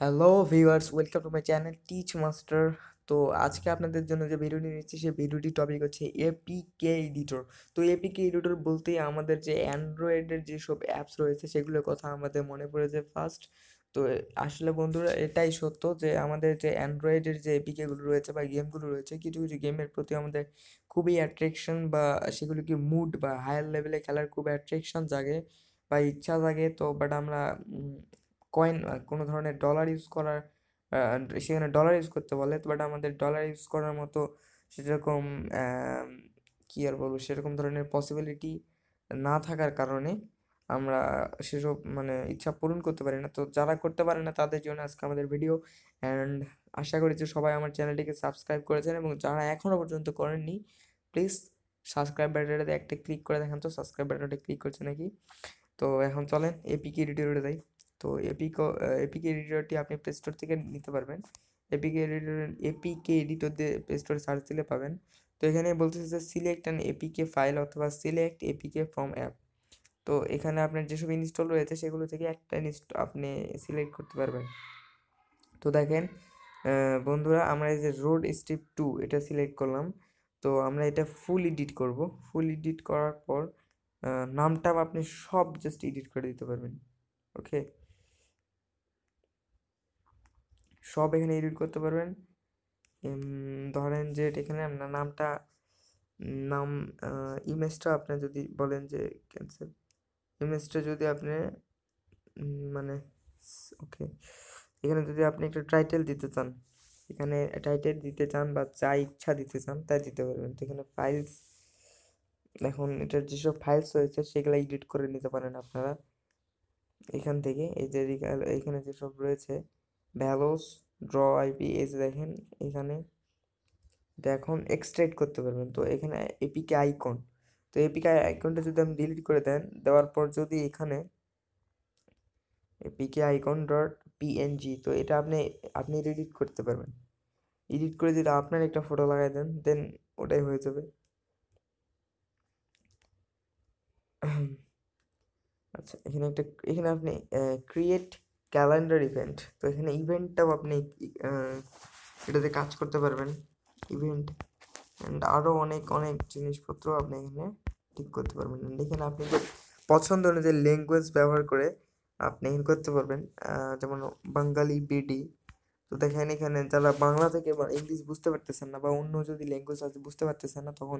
Hello viewers, welcome to my channel teach master. তো আজকে আপনাদের জন্য যে ভিডিওটি নিচ্ছি সেই ভিডিওটির টপিক হচ্ছে এপিকে এডিটর। তো এপিকে এডিটর বলতেই আমাদের যে অ্যান্ড্রয়েডের যেসব অ্যাপস রয়েছে সেগুলোর কথা আমাদের মনে পড়েছে ফার্স্ট। তো আসলে বন্ধুরা, এটাই সত্য যে আমাদের যে অ্যান্ড্রয়েডের যে এপিকেগুলো রয়েছে বা গেমগুলো রয়েছে, কিছু কিছু গেমের প্রতি আমাদের খুবই অ্যাট্রাকশন বা সেগুলিকে মুড বা হায়ার লেভেলে খেলার খুব অ্যাট্রাকশন জাগে বা ইচ্ছা জাগে। তো বাট আমরা কয়েন কোনো ধরনের ডলার ইউজ করার সেখানে ডলার ইউজ করতে বলে, বাট আমাদের ডলার ইউজ করার মতো সেরকম আম, কি আর বলবো, সেরকম ধরনের পসিবিলিটি না থাকার কারণে আমরা সেসব ইচ্ছা পূরণ করতে পারি না। তো যারা করতে পারে না তাদের জন্য আজকে আমাদের ভিডিও। অ্যান্ড আশা করি যে সবাই আমার চ্যানেলটিকে সাবস্ক্রাইব করেছেন, এবং যারা এখনও পর্যন্ত করেননি প্লিজ সাবস্ক্রাইব বাটনটাতে একটা ক্লিক করে দেখেন তো সাবস্ক্রাইব বাটনটা ক্লিক করছে নাকি। তো এখন চলেন এপিকে এডিটরে যাই। তো এপিকে এডিটরটি আপনি প্লে স্টোর থেকে নিতে পারবেন। এপিকে এডিটর দিয়ে প্লে স্টোরে সার্চ দিলে পাবেন। তো এখানে বলতেছে যে সিলেক্ট অ্যান এপিকে ফাইল অথবা সিলেক্ট এপিকে ফ্রম অ্যাপ। তো এখানে আপনার যেসব ইনস্টল রয়েছে সেগুলো থেকে একটা আপনি সিলেক্ট করতে পারবেন। তো দেখেন বন্ধুরা, আমরা এই যে রোড স্ট্রিপ 2 এটা সিলেক্ট করলাম। তো আমরা এটা ফুল এডিট করব। ফুল এডিট করার পর নামটা আপনি সব জাস্ট এডিট করে দিতে পারবেন। ওকে, সব এখানে এডিট করতে পারবেন। ধরেন যে এখানে আপনার নামটা নাম ইমেজটা আপনি যদি বলেন যে ক্যান্সেল, ইমেজটা যদি আপনি মানে ওকে, এখানে যদি আপনি একটা টাইটেল দিতে চান, এখানে টাইটেল দিতে চান বা যা ইচ্ছা দিতে চান তাই দিতে পারবেন। তো এখানে ফাইলস, এখন এটার যেসব ফাইলস রয়েছে সেগুলো এডিট করে নিতে পারেন আপনারা এখান থেকে। এই যে এখানে যেসব রয়েছে ভ্যালোস, ড্র আইপি, এই যে দেখেন এখানে এটা এখন এক্সট্রাক্ট করতে পারবেন। তো এখানে এপিকে আইকন, তো এপিকে আইকনটা যদি আপনি ডিলিট করে দেন, দেওয়ার পর যদি এখানে এপিকে আইকন ডট পিএনজি, তো এটা আপনি আপনি এডিট করতে পারবেন। এডিট করে যদি আপনার একটা ফটো লাগাই দেন দেন ওটাই হয়ে যাবে। আচ্ছা, এখানে আপনি ক্রিয়েট ক্যালেন্ডার ইভেন্ট, তো এখানে ইভেন্টটাও আপনি এটাতে কাজ করতে পারবেন, ইভেন্ট অ্যান্ড আরও অনেক অনেক জিনিসপত্র আপনি এখানে ঠিক করতে পারবেন। And এখানে আপনি যে পছন্দ অনুযায়ী ল্যাঙ্গুয়েজ ব্যবহার করে আপনি এখানে করতে পারবেন, যেমন বাঙালি বিডি। তো দেখেন এখানে যারা বাংলা থেকে বা ইংলিশ বুঝতে পারতেছেন না বা অন্য যদি ল্যাঙ্গুয়েজ আছে বুঝতে পারতেছেন না, তখন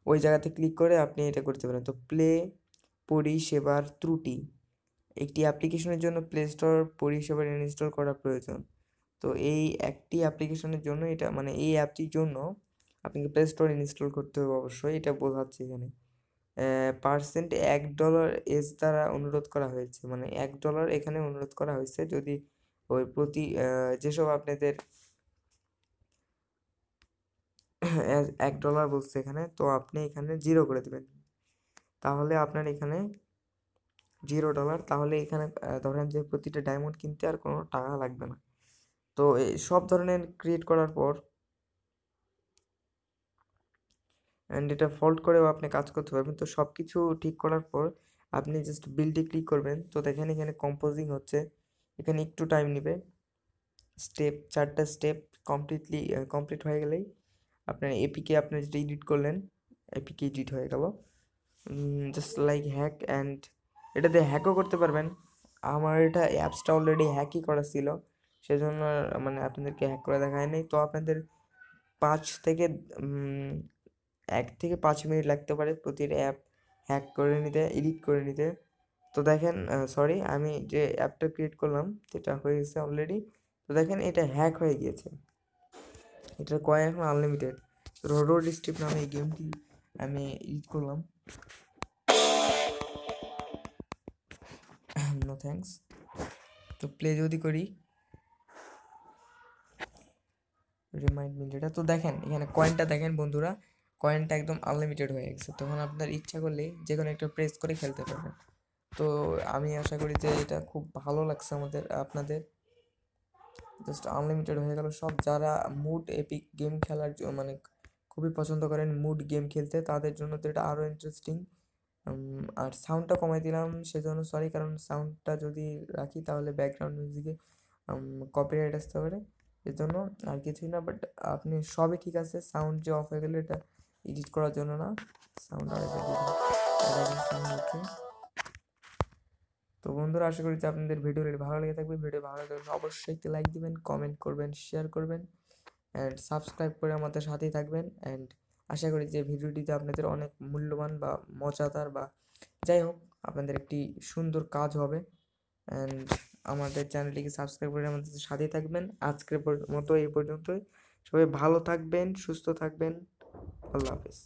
ওই জায়গাতে ক্লিক করে আপনি এটা করতে পারেন। তো প্লে পরিষেবার ত্রুটি, একটি অ্যাপ্লিকেশনের জন্য প্লে স্টোর পরিষেবা ইনস্টল করা প্রয়োজন। তো এই একটি অ্যাপ্লিকেশনের জন্য এটা এই অ্যাপটির জন্য আপনাকে প্লে স্টোর ইনস্টল করতে হবে অবশ্যই, এটা বোঝাচ্ছে এখানে। পার্সেন্ট $1 এস দ্বারা অনুরোধ করা হয়েছে, $1 এখানে অনুরোধ করা হয়েছে। যদি ওই প্রতি যেসব আপনাদের $1 বলছে এখানে, তো আপনি এখানে 0 করে দেবেন, তাহলে আপনার এখানে $0। তাহলে এখানে ধরেন যে প্রতিটা ডায়মন্ড কিনতে আর কোনো টাকা লাগবে না। তো এই সব ধরনের ক্রিয়েট করার পর অ্যান্ড এটা ফল্ট করেও আপনি কাজ করতে পারবেন। তো সব কিছু ঠিক করার পর আপনি জাস্ট বিল্ডে ক্লিক করবেন। তো দেখেন এখানে কম্পোজিং হচ্ছে, এখানে একটু টাইম নেবে। চারটা স্টেপ কমপ্লিট হয়ে গেলেই আপনার এপিকে আপনি যেটা এডিট করলেন এপিকে এডিট হয়ে গেল। জাস্ট লাইক হ্যাক, অ্যান্ড এটা দিয়ে হ্যাকও করতে পারবেন। আমার এটা অ্যাপসটা অলরেডি হ্যাকই করা ছিল, সেজন্য আপনাদেরকে হ্যাক করে দেখায় নাই। তো আপনাদের 1 থেকে 5 মিনিট লাগতে পারে প্রতিটা অ্যাপ হ্যাক করে নিতে, এডিট করে নিতে। তো দেখেন, সরি, আমি যে অ্যাপটা ক্রিয়েট করলাম সেটা হয়ে গেছে অলরেডি। তো দেখেন এটা হ্যাক হয়ে গিয়েছে, এটার কয়েন এখন আনলিমিটেড। রোড স্ট্রিপ নামে এই গেমটি আমি এডিট করলাম। No thanks. তো প্লে যদি করি, রিমাইন্ড মি লেটার, তো দেখেন এখানে কয়েনটা দেখেন বন্ধুরা, কয়েনটা একদম আনলিমিটেড হয়ে গেছে। তখন আপনার ইচ্ছা করলে যে কোনো একটা প্রেস করে খেলতে পারবেন। তো আমি আশা করি যে এটা খুব ভালো লাগছে আপনাদের। জাস্ট আনলিমিটেড হয়ে গেল সব। যারা মুড এপিক গেম খেলার খুবই পছন্দ করেন মুড গেম খেলতে, তাদের জন্য তো এটা আরও ইন্টারেস্টিং। আর সাউন্ডটা কমাই দিলাম সেজন্য সরি, কারণ সাউন্ডটা যদি রাখি তাহলে ব্যাকগ্রাউন্ড মিউজিকে কপিরাইট আসতে পারে, এর জন্য আর কিছুই না। বাট আপনি সবই ঠিক আছে, সাউন্ড যে অফ হয়ে গেলে এটা এডিট করার জন্য না, সাউন্ড আরেকবার দিয়ে দিন, সাউন্ড ওকে। তো বন্ধুরা, আশা করি যে আপনাদের ভিডিওটি ভালো লেগে থাকবে। ভিডিও ভালো লাগলে অবশ্যই একটি লাইক দিবেন, কমেন্ট করবেন, শেয়ার করবেন অ্যান্ড সাবস্ক্রাইব করে আমাদের সাথেই থাকবেন। অ্যান্ড আশা করি যে ভিডিওটিতে আপনাদের অনেক মূল্যবান বা মজাদার বা যাই হোক আপনাদের একটি সুন্দর কাজ হবে। অ্যান্ড আমাদের চ্যানেলটিকে সাবস্ক্রাইব করে আমাদের সাথেই থাকবেন। আজকের মতো এই পর্যন্তই। সবাই ভালো থাকবেন, সুস্থ থাকবেন। আল্লাহ হাফেজ।